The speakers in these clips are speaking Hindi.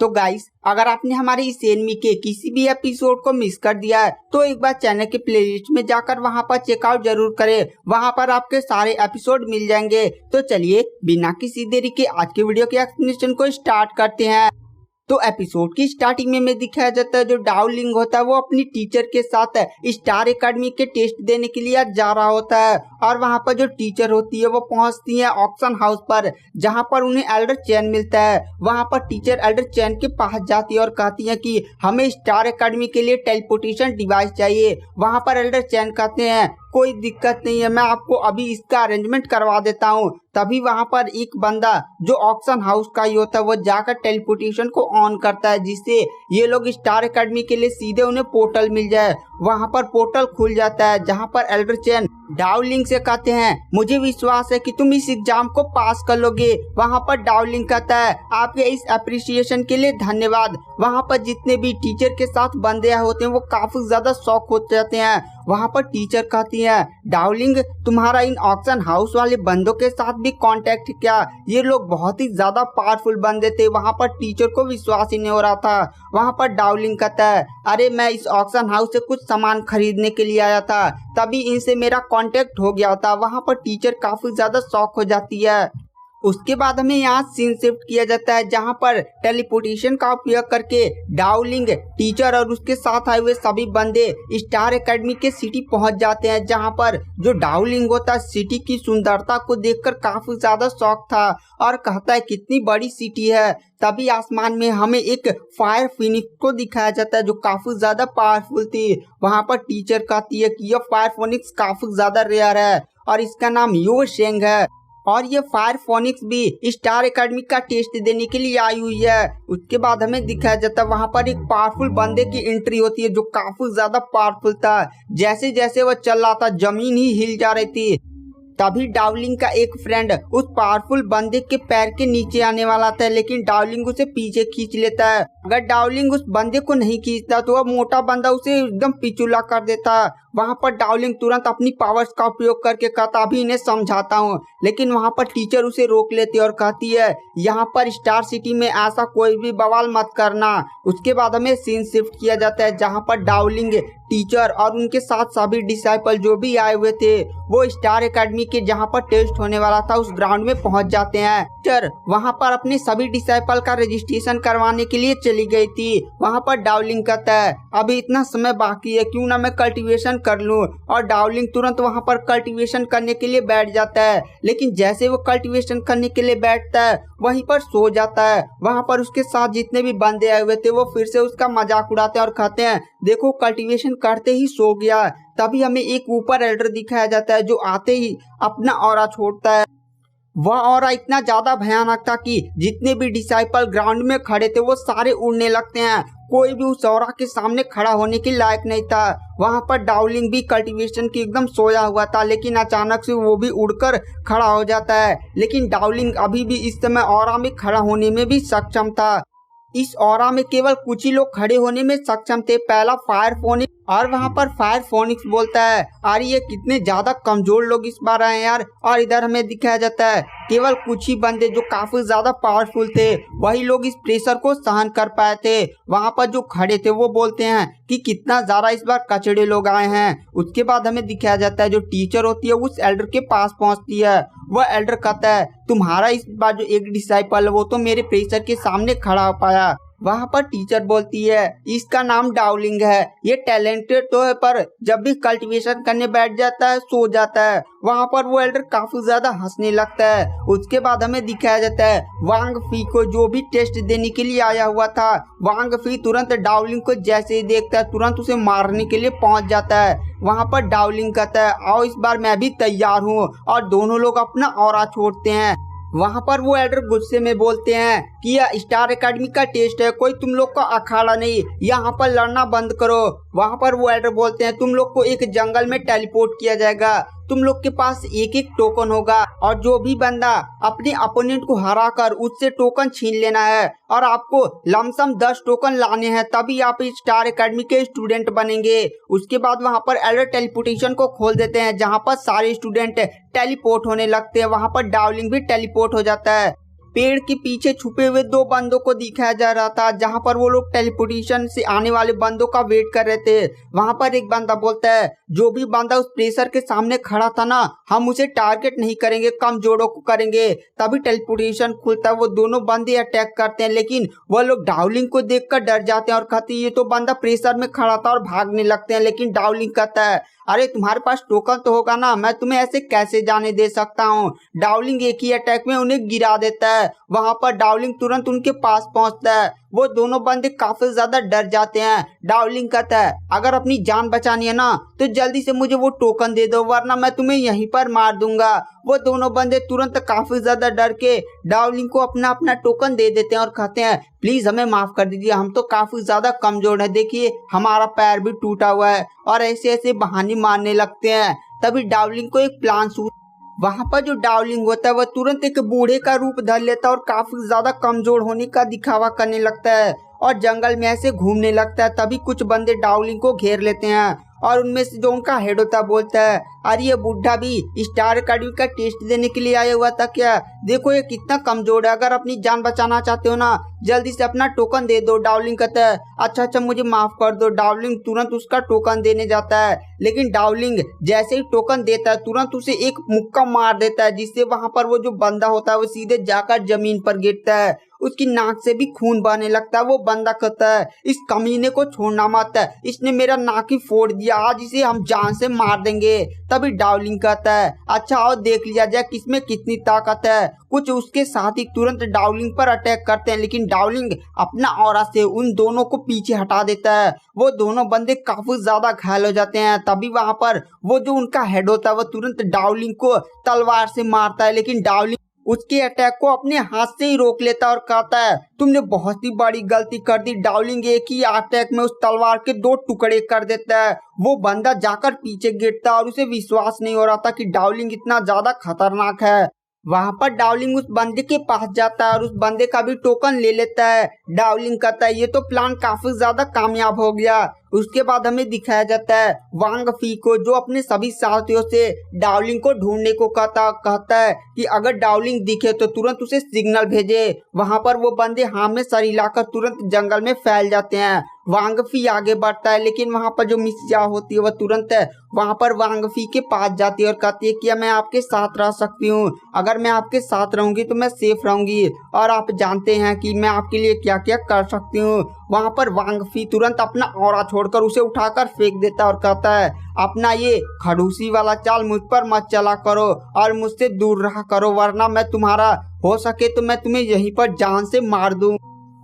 तो गाइस, अगर आपने हमारे इस एनिमे के किसी भी एपिसोड को मिस कर दिया है तो एक बार चैनल के प्लेलिस्ट में जाकर वहां पर चेकआउट जरूर करें। वहां पर आपके सारे एपिसोड मिल जाएंगे। तो चलिए बिना किसी देरी के आज के वीडियो के एक्सप्लेनेशन को स्टार्ट करते हैं। तो एपिसोड की स्टार्टिंग में दिखाया जाता है जो डाओलिंग होता है वो अपनी टीचर के साथ स्टार एकेडमी के टेस्ट देने के लिए जा रहा होता है। और वहां पर जो टीचर होती है वो पहुंचती है ऑक्शन हाउस पर, जहां पर उन्हें एल्डर चैन मिलता है। वहां पर टीचर एल्डर चैन के पास जाती है और कहती है कि हमें स्टार एकेडमी के लिए टेलीपोर्टेशन डिवाइस चाहिए। वहां पर एल्डर चैन कहते हैं कोई दिक्कत नहीं है, मैं आपको अभी इसका अरेंजमेंट करवा देता हूँ। तभी वहां पर एक बंदा जो ऑक्शन हाउस का ही होता है वो जाकर टेलीपोर्टेशन को ऑन करता है, जिससे ये लोग स्टार एकेडमी के लिए सीधे उन्हें पोर्टल मिल जाए। वहां पर पोर्टल खुल जाता है जहां पर एल्डर चैन डाओलिंग से कहते हैं मुझे विश्वास है कि तुम इस एग्जाम को पास कर लोगे। वहां पर डाओलिंग कहता है आपके इस अप्रिसिएशन के लिए धन्यवाद। वहां पर जितने भी टीचर के साथ बंदे होते हैं वो काफी ज्यादा शॉक हो जाते हैं। वहां पर टीचर कहती है डाओलिंग तुम्हारा इन ऑक्शन हाउस वाले बंदों के साथ भी कांटेक्ट किया, ये लोग बहुत ही ज्यादा पावरफुल बंदे थे। वहां पर टीचर को विश्वास ही नहीं हो रहा था। वहां पर डाओलिंग कहता है अरे मैं इस ऑक्शन हाउस से कुछ सामान खरीदने के लिए आया था, तभी इनसे मेरा कांटेक्ट हो गया था। वहां पर टीचर काफी ज्यादा शॉक हो जाती है। उसके बाद हमें यहाँ सीन शिफ्ट किया जाता है जहाँ पर टेलीपोर्टेशन का उपयोग करके डाओलिंग टीचर और उसके साथ आए हुए सभी बंदे स्टार एकेडमी के सिटी पहुंच जाते हैं, जहाँ पर जो डाओलिंग होता है सिटी की सुंदरता को देखकर काफी ज्यादा शौक था और कहता है कितनी बड़ी सिटी है। तभी आसमान में हमें एक फायर फिनिक्स को दिखाया जाता है जो काफी ज्यादा पावरफुल थी। वहाँ पर टीचर कहती है कि यह फायर फिनिक्स काफी ज्यादा रेयर है और इसका नाम यो शेंग है और ये फायर फोनिक्स भी स्टार एकेडमी का टेस्ट देने के लिए आई हुई है। उसके बाद हमें दिखाया जाता है वहां पर एक पावरफुल बंदे की एंट्री होती है जो काफी ज्यादा पावरफुल था। जैसे जैसे वो चल रहा था जमीन ही हिल जा रही थी। तभी डाओलिंग का एक फ्रेंड उस पावरफुल बंदे के पैर के नीचे आने वाला था, लेकिन डाओलिंग उसे पीछे खींच लेता है। अगर डाओलिंग उस बंदे को नहीं खींचता तो वह मोटा बंदा उसे एकदम पिछुला कर देता। वहां पर डाओलिंग तुरंत अपनी पावर्स का उपयोग करके कहता अभी इन्हें समझाता हूँ, लेकिन वहां पर टीचर उसे रोक लेती और कहती है यहाँ पर स्टार सिटी में ऐसा कोई भी बवाल मत करना। उसके बाद हमें सीन शिफ्ट किया जाता है जहाँ पर डाओलिंग टीचर और उनके साथ सभी डिसाइपल जो भी आए हुए थे वो स्टार एकेडमी के जहाँ पर टेस्ट होने वाला था उस ग्राउंड में पहुंच जाते हैं। टीचर वहां पर अपने सभी डिसाइपल का रजिस्ट्रेशन करवाने के लिए चली गई थी। वहां पर डाओलिंग कहता है अभी इतना समय बाकी है, क्यों ना मैं कल्टीवेशन कर लूं। और डाओलिंग तुरंत वहां पर कल्टीवेशन करने के लिए बैठ जाता है, लेकिन जैसे वो कल्टीवेशन करने के लिए बैठता है वहीं पर सो जाता है। वहां पर उसके साथ जितने भी बंदे आए हुए थे वो फिर से उसका मजाक उड़ाते हैं और कहते हैं देखो कल्टीवेशन करते ही सो गया। तभी हमें एक ऊपर एल्डर दिखाया जाता है जो आते ही अपना ऑरा छोड़ता है। वह ऑरा इतना ज्यादा भयानक था कि जितने भी डिसाइपल ग्राउंड में खड़े थे वो सारे उड़ने लगते हैं। कोई भी उस ऑरा के सामने खड़ा होने के लायक नहीं था। वहां पर डाओलिंग भी कल्टीवेशन की एकदम सोया हुआ था, लेकिन अचानक से वो भी उड़कर खड़ा हो जाता है। लेकिन डाओलिंग अभी भी इस समय ऑरा में खड़ा होने में भी सक्षम था। इस ऑरा में केवल कुछ ही लोग खड़े होने में सक्षम थे। पहला फायर फोनिक्स, और वहां पर फायर फोनिक्स बोलता है अरे ये कितने ज्यादा कमजोर लोग इस बार आए यार। और इधर हमें दिखाया जाता है केवल कुछ ही बंदे जो काफी ज्यादा पावरफुल थे वही लोग इस प्रेशर को सहन कर पाए थे। वहां पर जो खड़े थे वो बोलते हैं कि कितना ज्यादा इस बार कचड़े लोग आए हैं। उसके बाद हमें दिखाया जाता है जो टीचर होती है उस एल्डर के पास पहुंचती है। वह एल्डर कहता है तुम्हारा इस बार जो एक डिसाइपल है वो तो मेरे प्रेशर के सामने खड़ा हो पाया। वहां पर टीचर बोलती है इसका नाम डाओलिंग है, ये टैलेंटेड तो है पर जब भी कल्टीवेशन करने बैठ जाता है सो जाता है। वहां पर वो एल्डर काफी ज्यादा हंसने लगता है। उसके बाद हमें दिखाया जाता है वांग फी को जो भी टेस्ट देने के लिए आया हुआ था। वांग फी तुरंत डाओलिंग को जैसे ही देखता है तुरंत उसे मारने के लिए पहुंच जाता है। वहां पर डाओलिंग कहता है आओ इस बार मैं भी तैयार हूँ, और दोनों लोग अपना ऑरा छोड़ते हैं। वहां पर वो एल्डर गुस्से में बोलते हैं कि यह स्टार एकेडमी का टेस्ट है, कोई तुम लोग का अखाड़ा नहीं, यहाँ पर लड़ना बंद करो। वहां पर वो एल्डर बोलते हैं तुम लोग को एक जंगल में टेलीपोर्ट किया जाएगा, तुम लोग के पास एक एक टोकन होगा और जो भी बंदा अपने अपोनेंट को हराकर उससे टोकन छीन लेना है और आपको लमसम 10 टोकन लाने हैं, तभी आप स्टार एकेडमी के स्टूडेंट बनेंगे। उसके बाद वहां पर एल्डर टेलीपोर्टेशन को खोल देते हैं जहां पर सारे स्टूडेंट टेलीपोर्ट होने लगते हैं। वहां पर डाओलिंग भी टेलीपोर्ट हो जाता है। पेड़ के पीछे छुपे हुए दो बंदों को दिखाया जा रहा था, जहां पर वो लोग टेलीपोर्टेशन से आने वाले बंदों का वेट कर रहे थे। वहां पर एक बंदा बोलता है, जो भी बंदा उस प्रेशर के सामने खड़ा था ना, हम उसे टारगेट नहीं करेंगे, कमजोरों को करेंगे। तभी टेलीपोर्टेशन खुलता है, वो दोनों बंदे अटैक करते हैं, लेकिन वो लोग डाउलिंग को देखकर डर जाते हैं और कहते हैं ये तो बंदा प्रेशर में खड़ा था, और भागने लगते हैं। लेकिन डाउलिंग कहता है, अरे तुम्हारे पास टोकन तो होगा ना, मैं तुम्हें ऐसे कैसे जाने दे सकता हूँ। डाउलिंग एक ही अटैक में उन्हें गिरा देता है। वहां पर डाउलिंग तुरंत उनके पास पहुंचता है। वो दोनों बंदे काफी ज्यादा डर जाते हैं। डाउलिंग कहता है, अगर अपनी जान बचानी है ना तो जल्दी से मुझे वो टोकन दे दो, वरना मैं तुम्हें यहीं पर मार दूंगा। वो दोनों बंदे तुरंत काफी ज्यादा डर के डाउलिंग को अपना अपना टोकन दे देते हैं और कहते हैं, प्लीज हमें माफ कर दीजिए, हम तो काफी ज्यादा कमजोर है, देखिए हमारा पैर भी टूटा हुआ है, और ऐसे ऐसे बहाने मारने लगते हैं। तभी डाउलिंग को एक प्लान वहां पर जो डाउलिंग होता है वह तुरंत एक बूढ़े का रूप धर लेता है और काफी ज्यादा कमजोर होने का दिखावा करने लगता है और जंगल में ऐसे घूमने लगता है। तभी कुछ बंदे डाउलिंग को घेर लेते हैं और उनमें से जो उनका हेड होता है बोलता है, अरे ये बुढ़ा भी स्टार अकेडमी का टेस्ट देने के लिए आया हुआ था क्या? देखो ये कितना कमजोर है, अगर अपनी जान बचाना चाहते हो ना जल्दी से अपना टोकन दे दो। डाउलिंग कहता है, अच्छा मुझे माफ कर दो। डाउलिंग तुरंत उसका टोकन देने जाता है, लेकिन डाउलिंग जैसे ही टोकन देता है तुरंत उसे एक मुक्का मार देता है, जिससे वहां पर वो जो बंदा होता है वो सीधे जाकर जमीन पर गिरता है। उसकी नाक से भी खून बहने लगता है। वो बंदा कहता है, इस कमीने को छोड़ना मत है, इसने मेरा नाक ही फोड़ दिया, आज इसे हम जान से मार देंगे। तभी डाउलिंग कहता है, अच्छा आओ देख लिया जाए किसमें कितनी ताकत है। कुछ उसके साथ ही तुरंत डाउलिंग पर अटैक करते हैं, लेकिन डाउलिंग अपना ऑरा से उन दोनों को पीछे हटा देता है। वो दोनों बंदे काफी ज्यादा घायल हो जाते हैं। तभी वहां पर वो जो उनका हेड होता है वो तुरंत डाउलिंग को तलवार से मारता है, लेकिन डाउलिंग उसके अटैक को अपने हाथ से ही रोक लेता है और कहता है, तुमने बहुत ही बड़ी गलती कर दी। डाउलिंग एक ही अटैक में उस तलवार के 2 टुकड़े कर देता है। वो बंदा जाकर पीछे गिरता है और उसे विश्वास नहीं हो रहा था कि डाउलिंग इतना ज्यादा खतरनाक है। वहां पर डाउलिंग उस बंदे के पास जाता है और उस बंदे का भी टोकन ले लेता है। डाउलिंग कहता है, ये तो प्लान काफी ज्यादा कामयाब हो गया। उसके बाद हमें दिखाया जाता है वांग फी को, जो अपने सभी साथियों से डाउलिंग को ढूंढने को कहता है कि अगर डाउलिंग दिखे तो तुरंत उसे सिग्नल भेजे। वहां पर वो बंदे हाँ में सर हिलाकर तुरंत जंगल में फैल जाते हैं। वांग फी आगे बढ़ता है, लेकिन वहां पर जो मिसिया होती है वह तुरंत वहां पर वांग फी के पास जाती है और कहती है कि मैं आपके साथ रह सकती हूँ, अगर मैं आपके साथ रहूंगी तो मैं सेफ रहूंगी, और आप जानते हैं कि मैं आपके लिए क्या क्या कर सकती हूँ। वहां पर वांग फी तुरंत अपना ऑरा छोड़कर उसे उठाकर फेंक देता है और कहता है, अपना ये खड़ूसी वाला चाल मुझ पर मत चला करो और मुझसे दूर रहा करो, वरना मैं तुम्हारा हो सके तो मैं तुम्हें यहीं पर जान से मार दूं।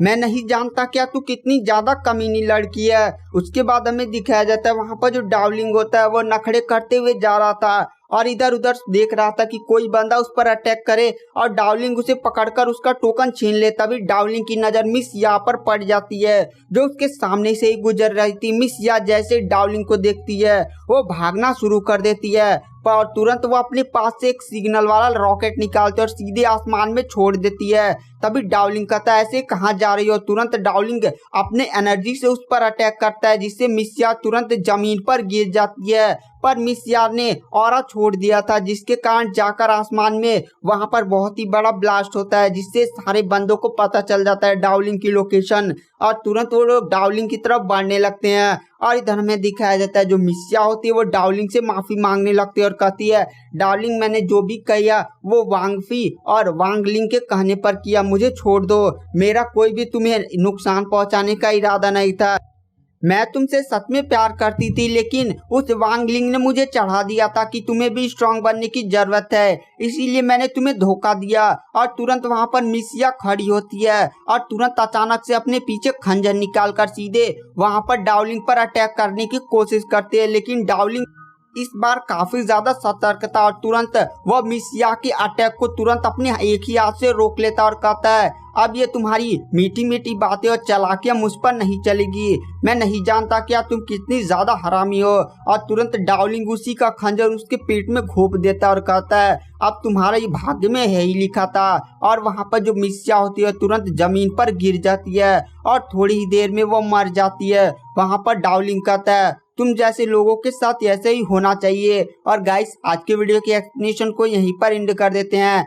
मैं नहीं जानता क्या तू कितनी ज्यादा कमीनी लड़की है। उसके बाद हमें दिखाया जाता है वहां पर जो डाउलिंग होता है वो नखड़े करते हुए जा रहा था और इधर उधर देख रहा था कि कोई बंदा उस पर अटैक करे और डाउलिंग उसे पकड़कर उसका टोकन छीन ले। तभी डाउलिंग की नजर मिस या पर पड़ जाती है, जो उसके सामने से ही गुजर रही थी। मिस या जैसे डाउलिंग को देखती है वो भागना शुरू कर देती है और तुरंत वो अपने पास से एक सिग्नल वाला रॉकेट निकालती है और सीधे आसमान में छोड़ देती है। तभी डाउलिंग कहता है, ऐसे कहाँ जा रही हो? तुरंत डाउलिंग अपने एनर्जी से उस पर अटैक करता है, जिससे मिस या तुरंत जमीन पर गिर जाती है। पर मिस यार ने ऑरा छोड़ दिया था, जिसके कारण जाकर आसमान में वहां पर बहुत ही बड़ा ब्लास्ट होता है, जिससे सारे बंदों को पता चल जाता है डाउलिंग की लोकेशन और तुरंत वो लोग डाउलिंग की तरफ बढ़ने लगते हैं। और इधर हमें दिखाया जाता है जो मिसिया होती है वो डाउलिंग से माफी मांगने लगती है और कहती है, डाउलिंग मैंने जो भी किया वो वांगफी और वांगलिंग के कहने पर किया, मुझे छोड़ दो, मेरा कोई भी तुम्हें नुकसान पहुंचाने का इरादा नहीं था। मैं तुमसे सच में प्यार करती थी, लेकिन उस वांगलिंग ने मुझे चढ़ा दिया था कि तुम्हें भी स्ट्रांग बनने की जरूरत है, इसीलिए मैंने तुम्हें धोखा दिया। और तुरंत वहां पर मिसिया खड़ी होती है और तुरंत अचानक से अपने पीछे खंजर निकालकर सीधे वहां पर डाउलिंग पर अटैक करने की कोशिश करते हैं, लेकिन डाउलिंग इस बार काफी ज्यादा सतर्क था और तुरंत वह मिसिया के अटैक को तुरंत अपने एक ही हाथ से रोक लेता और कहता है, अब ये तुम्हारी मीठी मीठी बातें और चालाकियां मुझ पर नहीं चलेगी, मैं नहीं जानता क्या तुम कितनी ज्यादा हरामी हो। और तुरंत डाउलिंग उसी का खंजर उसके पेट में घोंप देता और कहता है, अब तुम्हारा ये भाग्य में है ही लिखा था। और वहां पर जो मिसिया होती है तुरंत जमीन पर गिर जाती है और थोड़ी ही देर में वो मर जाती है। वहां पर डाउलिंग कहता है, तुम जैसे लोगों के साथ ऐसे ही होना चाहिए। और गाइस आज के वीडियो के एक्सप्लेनेशन को यहीं पर एंड कर देते हैं।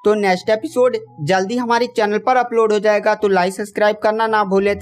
तो नेक्स्ट एपिसोड जल्दी हमारे चैनल पर अपलोड हो जाएगा, तो लाइक सब्सक्राइब करना ना भूले।